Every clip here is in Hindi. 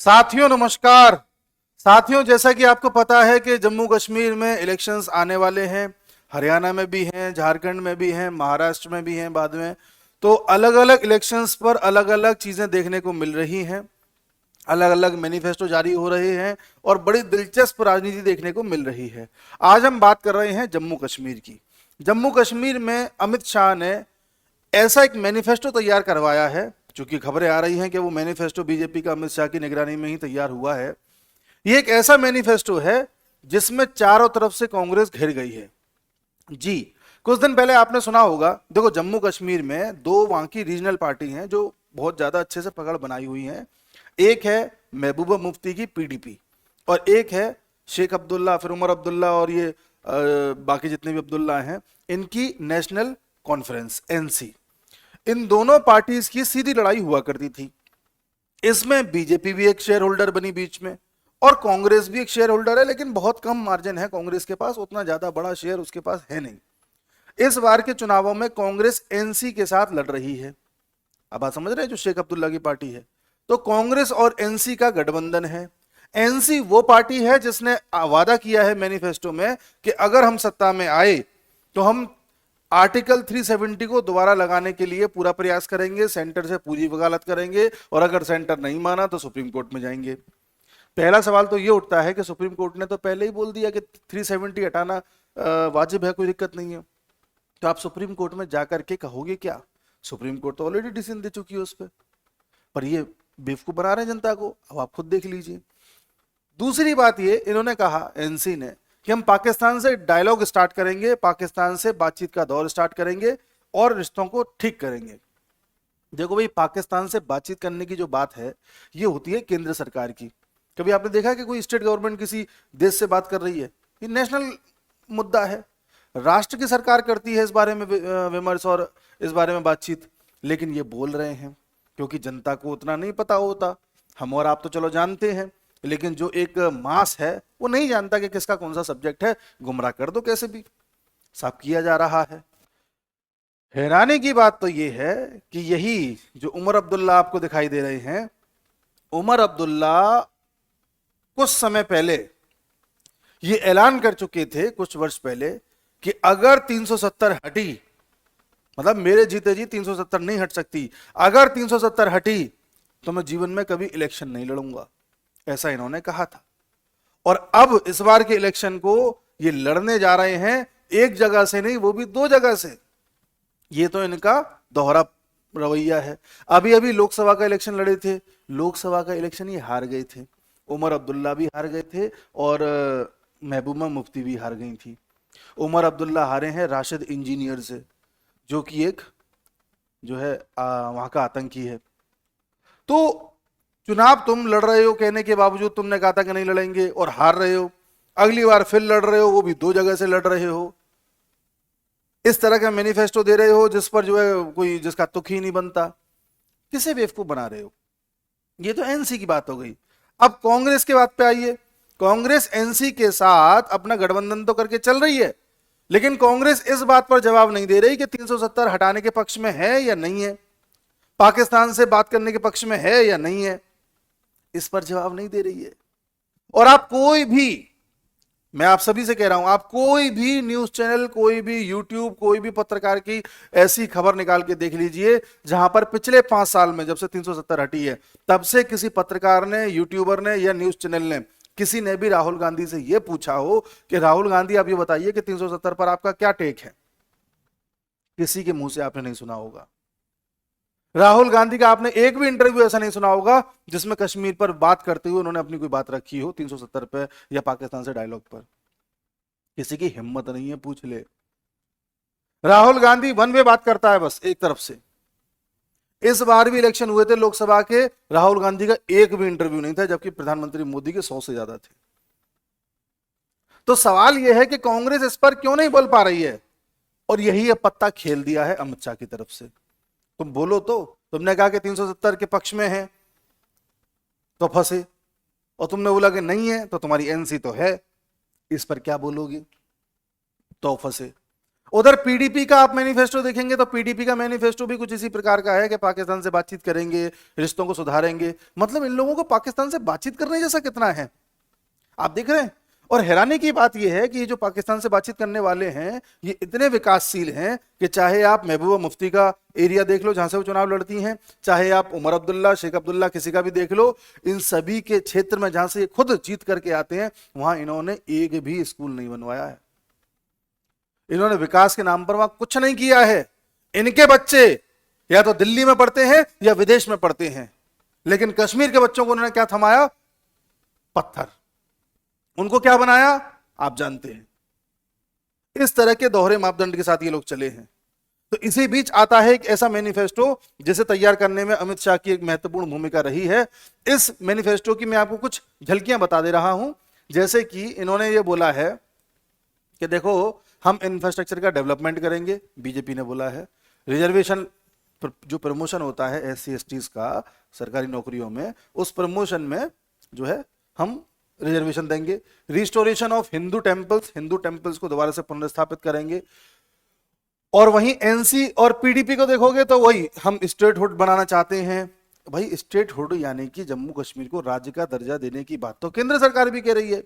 साथियों नमस्कार। साथियों, जैसा कि आपको पता है कि जम्मू कश्मीर में इलेक्शंस आने वाले हैं। हरियाणा में भी हैं, झारखंड में भी हैं, महाराष्ट्र में भी हैं बाद में। तो अलग अलग इलेक्शंस पर अलग अलग चीजें देखने को मिल रही हैं, अलग अलग मैनिफेस्टो जारी हो रहे हैं और बड़ी दिलचस्प राजनीति देखने को मिल रही है। आज हम बात कर रहे हैं जम्मू कश्मीर की। जम्मू कश्मीर में अमित शाह ने ऐसा एक मैनिफेस्टो तैयार करवाया है, चूंकि खबरें आ रही हैं कि वो मैनिफेस्टो बीजेपी का अमित शाह की निगरानी में ही तैयार हुआ है। ये एक ऐसा मैनिफेस्टो है जिसमें चारों तरफ से कांग्रेस घिर गई है। जी, कुछ दिन पहले आपने सुना होगा, देखो जम्मू कश्मीर में दो वहां की रीजनल पार्टी हैं जो बहुत ज्यादा अच्छे से पकड़ बनाई हुई हैं। एक है महबूबा मुफ्ती की पीडीपी और एक है शेख अब्दुल्ला, फिर उमर अब्दुल्ला और ये बाकी जितने भी अब्दुल्ला हैं, इनकी नेशनल कॉन्फ्रेंस एनसी। इन दोनों पार्टीज की सीधी लड़ाई हुआ करती थी। इसमें बीजेपी भी एक शेयर होल्डर बनी बीच में और कांग्रेस भी एक शेयर होल्डर है, लेकिन बहुत कम मार्जिन है कांग्रेस के पास, उतना ज्यादा बड़ा शेयर उसके पास है नहीं। इस बार के चुनावों में कांग्रेस एनसी के साथ लड़ रही है। अब आप समझ रहे हैं, जो शेख अब्दुल्ला की पार्टी है, तो कांग्रेस और एनसी का गठबंधन है। एनसी वो पार्टी है जिसने वादा किया है मैनिफेस्टो में कि अगर हम सत्ता में आए तो हम आर्टिकल 370 को दोबारा लगाने के लिए पूरा प्रयास करेंगे, सेंटर से पूरी वकालत करेंगे और अगर सेंटर नहीं माना तो सुप्रीम कोर्ट में जाएंगे। पहला सवाल तो ये उठता है कि सुप्रीम कोर्ट ने तो पहले ही बोल दिया कि 370 हटाना वाजिब है, कोई दिक्कत नहीं है, तो आप सुप्रीम कोर्ट में जाकर के कहोगे क्या? सुप्रीम कोर्ट तो ऑलरेडी डिसीजन दे चुकी है उस पर ये बेवकूफ बना रहे हैं जनता को। अब आप खुद देख लीजिए। दूसरी बात ये इन्होंने कहा, एनसी ने, कि हम पाकिस्तान से डायलॉग स्टार्ट करेंगे, पाकिस्तान से बातचीत का दौर स्टार्ट करेंगे और रिश्तों को ठीक करेंगे। देखो भाई, पाकिस्तान से बातचीत करने की जो बात है ये होती है केंद्र सरकार की। कभी आपने देखा कि कोई स्टेट गवर्नमेंट किसी देश से बात कर रही है? ये नेशनल मुद्दा है, राष्ट्र की सरकार करती है इस बारे में विमर्श और इस बारे में बातचीत। लेकिन ये बोल रहे हैं क्योंकि जनता को उतना नहीं पता होता। हम और आप तो चलो जानते हैं, लेकिन जो एक मास है वो नहीं जानता कि किसका कौन सा सब्जेक्ट है। गुमराह कर दो कैसे भी, साफ किया जा रहा है। हैरानी की बात तो ये है कि यही जो उमर अब्दुल्ला आपको दिखाई दे रहे हैं, उमर अब्दुल्ला कुछ समय पहले ये ऐलान कर चुके थे, कुछ वर्ष पहले, कि अगर 370 हटी, मतलब मेरे जीते जी 370 नहीं हट सकती, अगर 370 हटी तो मैं जीवन में कभी इलेक्शन नहीं लड़ूंगा, ऐसा इन्होंने कहा था। और अब इस बार के इलेक्शन को ये लड़ने जा रहे हैं, एक जगह से नहीं, वो भी दो जगह से। ये तो इनका दोहरा रवैया है। अभी अभी लोकसभा का इलेक्शन लड़े थे, लोकसभा का इलेक्शन ये हार गए थे। उमर अब्दुल्ला भी हार गए थे और महबूबा मुफ्ती भी हार गई थी। उमर अब्दुल्ला हारे हैं राशिद इंजीनियर से, जो कि एक जो है वहां का आतंकी है। तो चुनाव तुम लड़ रहे हो, कहने के बावजूद तुमने कहा था कि नहीं लड़ेंगे और हार रहे हो। अगली बार फिर लड़ रहे हो, वो भी दो जगह से लड़ रहे हो। इस तरह का मैनिफेस्टो दे रहे हो जिस पर जो है कोई जिसका तुक ही नहीं बनता। किसे बेवकूफ बना रहे हो? ये तो एनसी की बात हो गई। अब कांग्रेस के बात पे आइए। कांग्रेस एनसी के साथ अपना गठबंधन तो करके चल रही है, लेकिन कांग्रेस इस बात पर जवाब नहीं दे रही कि 370 हटाने के पक्ष में है या नहीं है, पाकिस्तान से बात करने के पक्ष में है या नहीं है, इस पर जवाब नहीं दे रही है। और आप कोई भी, मैं आप सभी से कह रहा हूं, आप कोई भी न्यूज चैनल, कोई भी यूट्यूब, कोई भी पत्रकार की ऐसी खबर निकाल के देख लीजिए जहां पर पिछले 5 साल में, जब से 370 हटी है, तब से किसी पत्रकार ने, यूट्यूबर ने या न्यूज चैनल ने, किसी ने भी राहुल गांधी से यह पूछा हो कि राहुल गांधी आप ये बताइए कि 370 पर आपका क्या टेक है। किसी के मुंह से आपने नहीं सुना होगा। राहुल गांधी का आपने एक भी इंटरव्यू ऐसा नहीं सुना होगा जिसमें कश्मीर पर बात करते हुए उन्होंने अपनी कोई बात रखी हो 370 पे या पाकिस्तान से डायलॉग पर। किसी की हिम्मत नहीं है, पूछ ले। राहुल गांधी वन वे बात करता है, बस एक तरफ से। इस बार भी इलेक्शन हुए थे लोकसभा के, राहुल गांधी का एक भी इंटरव्यू नहीं था, जबकि प्रधानमंत्री मोदी के 100 से ज्यादा थे। तो सवाल यह है कि कांग्रेस इस पर क्यों नहीं बोल पा रही है? और यही है पत्ता खेल दिया है अमित शाह की तरफ से। तुम बोलो तो, तुमने कहा कि 370 के पक्ष में है तो फंसे, और तुमने बोला कि नहीं है तो तुम्हारी एनसी तो है, इस पर क्या बोलोगे? तो फंसे। उधर पीडीपी का आप मैनिफेस्टो देखेंगे तो पीडीपी का मैनिफेस्टो भी कुछ इसी प्रकार का है कि पाकिस्तान से बातचीत करेंगे, रिश्तों को सुधारेंगे। मतलब इन लोगों को पाकिस्तान से बातचीत करने जैसा कितना है, आप देख रहे हैं। और हैरानी की बात यह है कि ये जो पाकिस्तान से बातचीत करने वाले हैं ये इतने विकासशील हैं कि चाहे आप महबूबा मुफ्ती का एरिया देख लो जहां से वो चुनाव लड़ती हैं, चाहे आप उमर अब्दुल्ला, शेख अब्दुल्ला, किसी का भी देख लो, इन सभी के क्षेत्र में जहां से ये खुद जीत करके आते हैं वहां इन्होंने एक भी स्कूल नहीं बनवाया है। इन्होंने विकास के नाम पर वहां कुछ नहीं किया है। इनके बच्चे या तो दिल्ली में पढ़ते हैं या विदेश में पढ़ते हैं, लेकिन कश्मीर के बच्चों को उन्होंने क्या थमाया? पत्थर। उनको क्या बनाया आप जानते हैं। इस तरह के दोहरे मापदंड के साथ ये लोग चले हैं। तो इसी बीच आता है एक ऐसा मैनिफेस्टो जिसे तैयार करने में अमित शाह की एक महत्वपूर्ण भूमिका रही है। इस मैनिफेस्टो की मैं आपको कुछ झलकियां बता दे रहा हूं। जैसे कि इन्होंने ये बोला है कि देखो हम इंफ्रास्ट्रक्चर का डेवलपमेंट करेंगे, बीजेपी ने बोला है। रिजर्वेशन जो प्रमोशन होता है SC/STs का सरकारी नौकरियों में, उस प्रमोशन में जो है हम रिजर्वेशन देंगे। रिस्टोरेशन ऑफ हिंदू टेम्पल्स को दोबारा से पुनर्स्थापित करेंगे। और वहीं NC और PDP को देखोगे तो वही हम स्टेटहुड बनाना चाहते हैं। भाई स्टेटहुड यानी कि जम्मू कश्मीर को राज्य का दर्जा देने की बात तो केंद्र सरकार भी कह रही है।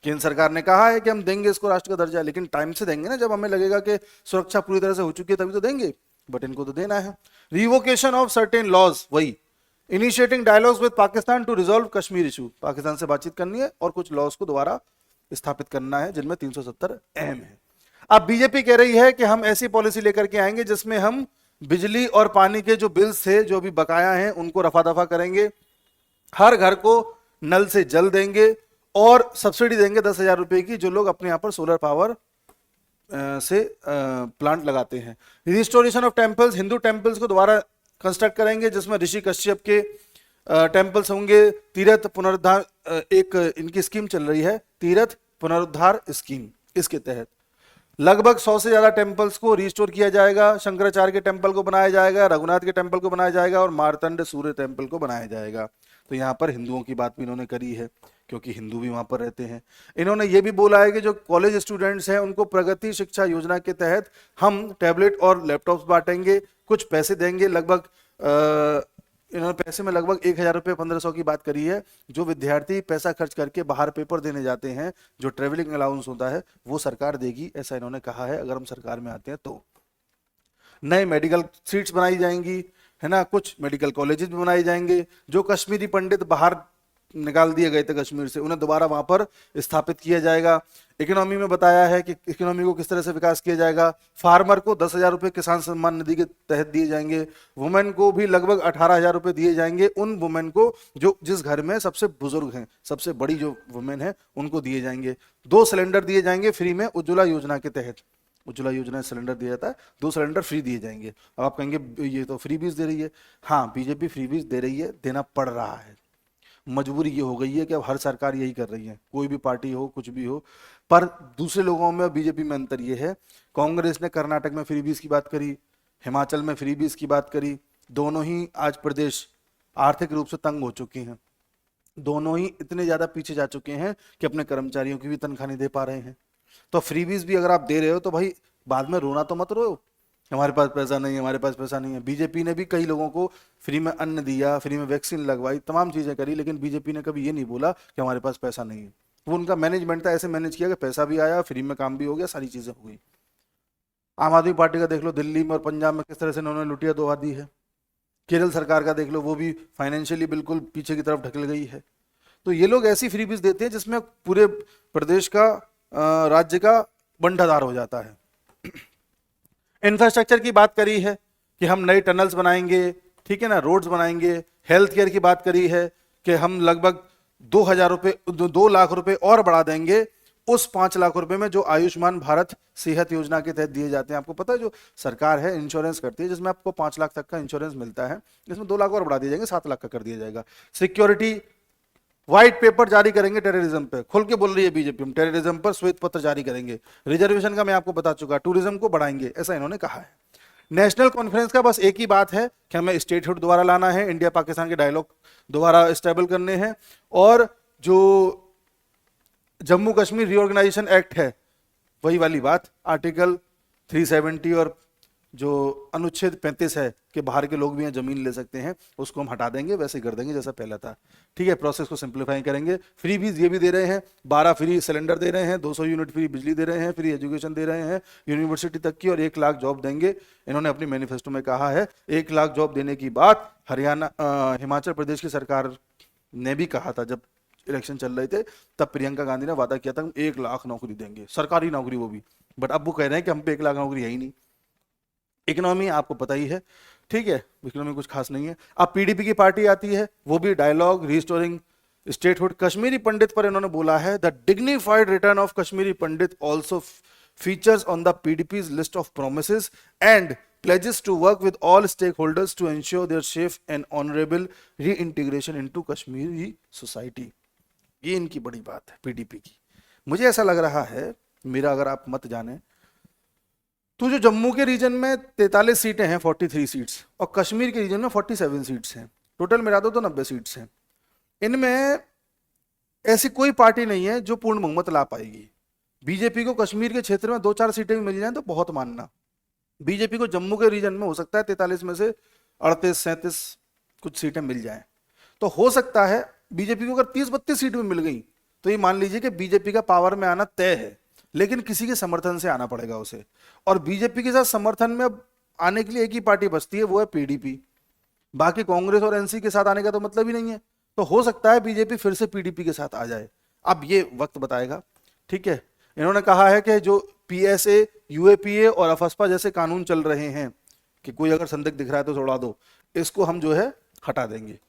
केंद्र सरकार ने कहा है कि हम देंगे इसको राष्ट्र का दर्जा, लेकिन टाइम से देंगे ना, जब हमें लगेगा कि सुरक्षा पूरी तरह से हो चुकी है तभी तो देंगे, बट इनको तो देना है। रिवोकेशन ऑफ सर्टेन लॉज, वही initiating dialogues with Pakistan to resolve Kashmir issue, Pakistan से बातचीत करनी है और कुछ लॉज को दोबारा स्थापित करना है जिनमें 370 अहम है। अब बीजेपी कह रही है कि हम ऐसी पॉलिसी लेकर के आएंगे जिसमें हम बिजली और पानी के जो बिल्स थे, जो भी बकाया हैं, उनको रफा दफा करेंगे। हर घर को नल से जल देंगे और सब्सिडी देंगे 10,000 रुपए की जो लोग अपने यहां पर सोलर पावर से प्लांट लगाते हैं। Restoration of temples, Hindu temples को दोबारा कंस्ट्रक्ट करेंगे जिसमें ऋषि कश्यप के टेम्पल्स होंगे। तीर्थ पुनरुद्धार, एक इनकी स्कीम चल रही है तीर्थ पुनरुद्धार स्कीम, इसके तहत लगभग 100 से ज्यादा टेम्पल्स को रिस्टोर किया जाएगा। शंकराचार्य के टेम्पल को बनाया जाएगा, रघुनाथ के टेम्पल को बनाया जाएगा और मार्तंड सूर्य टेम्पल को बनाया जाएगा। तो यहाँ पर हिंदुओं की बात भी इन्होंने करी है क्योंकि हिंदू भी वहां पर रहते हैं। इन्होंने ये भी बोला है कि जो कॉलेज स्टूडेंट्स हैं उनको प्रगति शिक्षा योजना के तहत हम टैबलेट और लैपटॉप्स बांटेंगे, कुछ पैसे देंगे। लगभग इन्होंने पैसे में लगभग 1,000 रुपये 1,500 की बात करी है। जो विद्यार्थी पैसा खर्च करके बाहर पेपर देने जाते हैं, जो ट्रेवलिंग अलाउंस होता है वो सरकार देगी, ऐसा इन्होंने कहा है अगर हम सरकार में आते हैं तो। नए मेडिकल सीट्स बनाई जाएंगी, है ना, कुछ मेडिकल कॉलेजेस भी बनाए जाएंगे। जो कश्मीरी पंडित बाहर निकाल दिए गए थे कश्मीर से, उन्हें दोबारा वहां पर स्थापित किया जाएगा। इकोनॉमी में बताया है कि इकोनॉमी को किस तरह से विकास किया जाएगा। फार्मर को 10,000 रुपये किसान सम्मान निधि के तहत दिए जाएंगे। वुमेन को भी लगभग 18,000 रुपये दिए जाएंगे। उन वुमेन को जो जिस घर में सबसे बुजुर्ग हैं, सबसे बड़ी जो वुमेन है, उनको दिए जाएंगे। 2 सिलेंडर दिए जाएंगे फ्री में उज्ज्वला योजना के तहत। उज्ज्वला योजना सिलेंडर दिया जाता है, 2 सिलेंडर फ्री दिए जाएंगे। अब आप कहेंगे ये तो फ्री बीज दे रही है। हाँ, बीजेपी फ्री बीज दे रही है, देना पड़ रहा है। मजबूरी ये हो गई है कि अब हर सरकार यही कर रही है, कोई भी पार्टी हो, कुछ भी हो। पर दूसरे लोगों में बीजेपी में अंतर ये है, कांग्रेस ने कर्नाटक में फ्रीबीज की बात करी, हिमाचल में फ्रीबीज की बात करी। दोनों ही आज प्रदेश आर्थिक रूप से तंग हो चुके हैं। दोनों ही इतने ज्यादा पीछे जा चुके हैं कि अपने कर्मचारियों की भी तनख्वाह नहीं दे पा रहे हैं। तो फ्रीबीज भी अगर आप दे रहे हो तो भाई बाद में रोना तो मत रो, हमारे पास पैसा नहीं है, हमारे पास पैसा नहीं है। बीजेपी ने भी कई लोगों को फ्री में अन्न दिया, फ्री में वैक्सीन लगवाई, तमाम चीजें करी, लेकिन बीजेपी ने कभी ये नहीं बोला कि हमारे पास पैसा नहीं है। वो उनका मैनेजमेंट था, ऐसे मैनेज किया कि पैसा भी आया, फ्री में काम भी हो गया, सारी चीजें हो गई। आम आदमी पार्टी का देख लो, दिल्ली में और पंजाब में किस तरह से उन्होंने लुटिया दोहा दी है। केरल सरकार का देख लो, वो भी फाइनेंशियली बिल्कुल पीछे की तरफ ढकल गई है। तो ये लोग ऐसी फ्रीबीज देते हैं जिसमें पूरे प्रदेश का, राज्य का बंटाधार हो जाता है। इंफ्रास्ट्रक्चर की बात करी है कि हम नए टनल्स बनाएंगे, ठीक है ना, रोड्स बनाएंगे। हेल्थ केयर की बात करी है कि हम लगभग 2 लाख रुपए और बढ़ा देंगे उस 5 लाख रुपए में जो आयुष्मान भारत सेहत योजना के तहत दिए जाते हैं। आपको पता है जो सरकार है इंश्योरेंस करती है, जिसमें आपको 5 लाख तक का इंश्योरेंस मिलता है, इसमें 2 लाख और बढ़ा दिए जाएंगे, 7 लाख का कर दिया जाएगा। सिक्योरिटी व्हाइट पेपर जारी करेंगे टेररिज्म पे, खुल के बोल रही है बीजेपी, हम टेररिज्म पर श्वेत पत्र जारी करेंगे। रिजर्वेशन का मैं आपको बता चुका, टूरिज्म को बढ़ाएंगे, ऐसा इन्होंने कहा है। नेशनल कॉन्फ्रेंस का बस एक ही बात है कि हमें स्टेटहुड दोबारा लाना है, इंडिया पाकिस्तान के डायलॉग दोबारा स्टेबल करने हैं। और जो जम्मू कश्मीर रीऑर्गेनाइजेशन एक्ट है, वही वाली बात, आर्टिकल 370 और जो अनुच्छेद 35 है कि बाहर के लोग भी यहाँ जमीन ले सकते हैं, उसको हम हटा देंगे, वैसे ही कर देंगे जैसा पहला था। ठीक है, प्रोसेस को सिंप्लीफाई करेंगे। फ्री बीज ये भी दे रहे हैं, 12 फ्री सिलेंडर दे रहे हैं, 200 यूनिट फ्री बिजली दे रहे हैं, फ्री एजुकेशन दे रहे हैं यूनिवर्सिटी तक की, और 1 लाख जॉब देंगे। इन्होंने अपनी मैनिफेस्टो में कहा है 1 लाख जॉब देने की बात हरियाणा हिमाचल प्रदेश की सरकार ने भी कहा था। जब इलेक्शन चल रहे थे तब प्रियंका गांधी ने वादा किया था हम 1 लाख नौकरी देंगे, सरकारी नौकरी वो भी। बट अब वो कह रहे हैं कि हम पे 1 लाख नौकरी है ही नहीं। इकोनॉमी आपको पता ही है, ठीक है, इकोनॉमी कुछ खास नहीं है। अब पीडीपी की पार्टी आती है, वो भी dialogue restoring statehood. Kashmiri Pandit पर इन्होंने बोला है the dignified return of Kashmiri Pandit also features on the PDP's list of promises and pledges to work with all stakeholders to ensure their safe and honorable reintegration into Kashmiri society। ये इनकी बड़ी बात है पीडीपी की। मुझे ऐसा लग रहा है, मेरा अगर आप मत जाने तो जो जम्मू के रीजन में 43 सीटें हैं, 43 सीट्स, और कश्मीर के रीजन में 47 सीट्स हैं, टोटल मिला दो तो 90 सीट्स हैं। इनमें ऐसी कोई पार्टी नहीं है जो पूर्ण बहुमत ला पाएगी। बीजेपी को कश्मीर के क्षेत्र में 2-4 सीटें भी मिल जाएं तो बहुत मानना। बीजेपी को जम्मू के रीजन में हो सकता है 43 में से 38-37 कुछ सीटें मिल जाएं, तो हो सकता है बीजेपी को अगर 30-32 सीट भी मिल गई तो ये मान लीजिए कि बीजेपी का पावर में आना तय है, लेकिन किसी के समर्थन से आना पड़ेगा उसे। और बीजेपी के साथ समर्थन में अब आने के लिए एक ही पार्टी बचती है, वो है पीडीपी। बाकी कांग्रेस और एनसी के साथ आने का तो मतलब ही नहीं है। तो हो सकता है बीजेपी फिर से पीडीपी के साथ आ जाए, अब ये वक्त बताएगा। ठीक है, इन्होंने कहा है कि जो पीएसए, यूएपीए और अफस्पा जैसे कानून चल रहे हैं कि कोई अगर संदिग्ध दिख रहा है तो छोड़ा दो, इसको हम जो है हटा देंगे।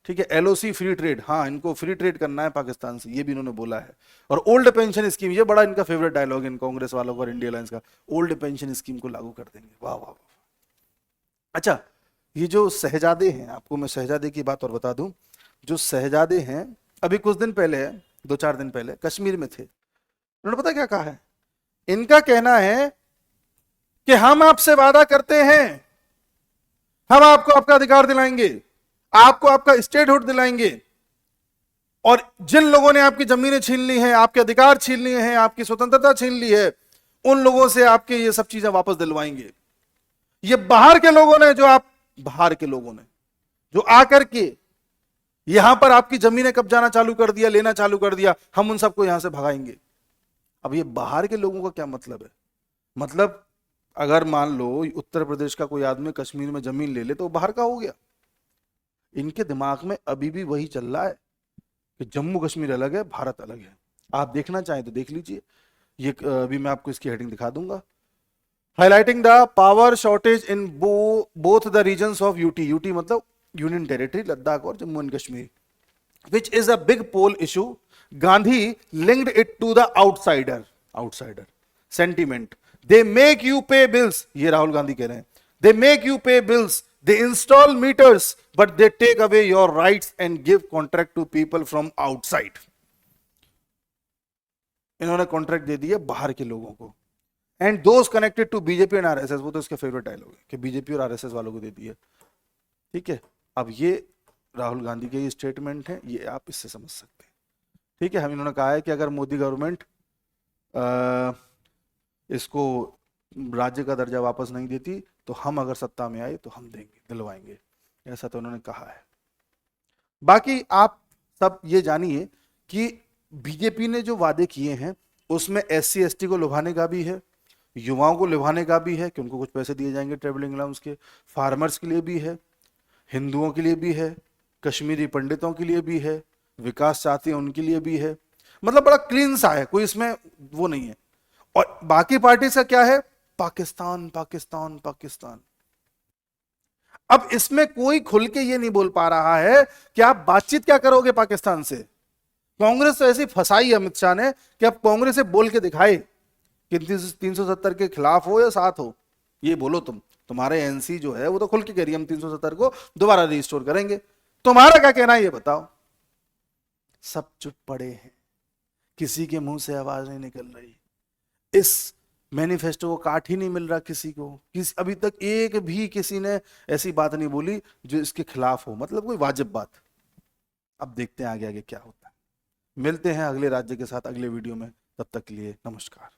ठीक है, एलओसी फ्री ट्रेड, हाँ इनको फ्री ट्रेड करना है पाकिस्तान से, ये भी इन्होंने बोला है। और ओल्ड पेंशन स्कीम, ये बड़ा इनका फेवरेट डायलॉग इन कांग्रेस वालों का और इंडिया अलायंस का, ओल्ड पेंशन स्कीम को लागू कर देंगे। वाह वाह वाह। अच्छा, ये जो शहजादे हैं, आपको मैं शहजादे की बात और बता दूं। जो शहजादे हैं अभी कुछ दिन पहले, 2-4 दिन पहले कश्मीर में थे, उन्होंने पता क्या कहा है? इनका कहना है कि हम आपसे वादा करते हैं, हम आपको आपका अधिकार दिलाएंगे, आपको आपका स्टेटहुड दिलाएंगे, और जिन लोगों ने आपकी जमीनें छीन ली हैं, आपके अधिकार छीन लिए हैं, आपकी स्वतंत्रता छीन ली है, उन लोगों से आपके ये सब चीजें वापस दिलवाएंगे। ये बाहर के लोगों ने जो आकर के यहां पर आपकी जमीनें कब्जाना चालू कर दिया, लेना चालू कर दिया, हम उन सबको यहां से भगाएंगे। अब ये बाहर के लोगों का क्या मतलब है? मतलब अगर मान लो उत्तर प्रदेश का कोई आदमी कश्मीर में जमीन ले ले तो बाहर का हो गया। इनके दिमाग में अभी भी वही चल रहा है कि जम्मू कश्मीर अलग है, भारत अलग है। आप देखना चाहें तो देख लीजिए, ये अभी मैं आपको इसकी हेडिंग दिखा दूंगा। Highlighting the power shortage in both the regions of UT, UT मतलब यूनियन टेरिटरी, लद्दाख और Jammu and Kashmir, which is a big poll issue. Gandhi linked it to the outsider sentiment. They make you pay bills. ये राहुल गांधी कह रहे हैं, they make you pay bills, they install meters, but they take away your rights and give contract to people from outside. इन्होंने कॉन्ट्रैक्ट दे दिया बाहर के लोगों को। And those connected to BJP and RSS, वो तो इसके फेवरेट डायलॉग है कि बीजेपी और आरएसएस वालों को दे दिया। ठीक है, अब ये राहुल गांधी के ये स्टेटमेंट है, ये आप इससे समझ सकते हैं। ठीक है, हम इन्होंने कहा है कि अगर मोदी गवर्नमेंट इसको राज्य का दर्जा वापस नहीं देती तो हम अगर सत्ता में आए तो हम देंगे, दिलवाएंगे, ऐसा तो उन्होंने कहा है। बाकी आप सब ये जानिए कि बीजेपी ने जो वादे किए हैं उसमें SC ST को लुभाने का भी है, युवाओं को लुभाने का भी है कि उनको कुछ पैसे दिए जाएंगे ट्रेवलिंग अलाउंस के, फार्मर्स के लिए भी है, हिंदुओं के लिए भी है, कश्मीरी पंडितों के लिए भी है, विकास चाहते हैं उनके लिए भी है। मतलब बड़ा क्लीन सा है, कोई इसमें वो नहीं है। और बाकी पार्टी का क्या है? पाकिस्तान पाकिस्तान पाकिस्तान। अब इसमें कोई खुल के ये नहीं बोल पा रहा है कि आप बातचीत क्या करोगे पाकिस्तान से। कांग्रेस तो ऐसी फंसाई अमित शाह ने कि अब कांग्रेस से बोल के दिखाए कि 370 के खिलाफ हो या साथ हो, ये बोलो तुम्हारे एनसी जो है वो तो खुल के कह रही है हम 370 को दोबारा रिस्टोर करेंगे, तुम्हारा क्या कहना है ये बताओ। सब चुप पड़े हैं, किसी के मुंह से आवाज नहीं निकल रही, इस मैनिफेस्टो को काट ही नहीं मिल रहा किसी को, अभी तक एक भी किसी ने ऐसी बात नहीं बोली जो इसके खिलाफ हो, मतलब कोई वाजिब बात। अब देखते हैं आगे आगे क्या होता है। मिलते हैं अगले राज्य के साथ अगले वीडियो में, तब तक के लिए नमस्कार।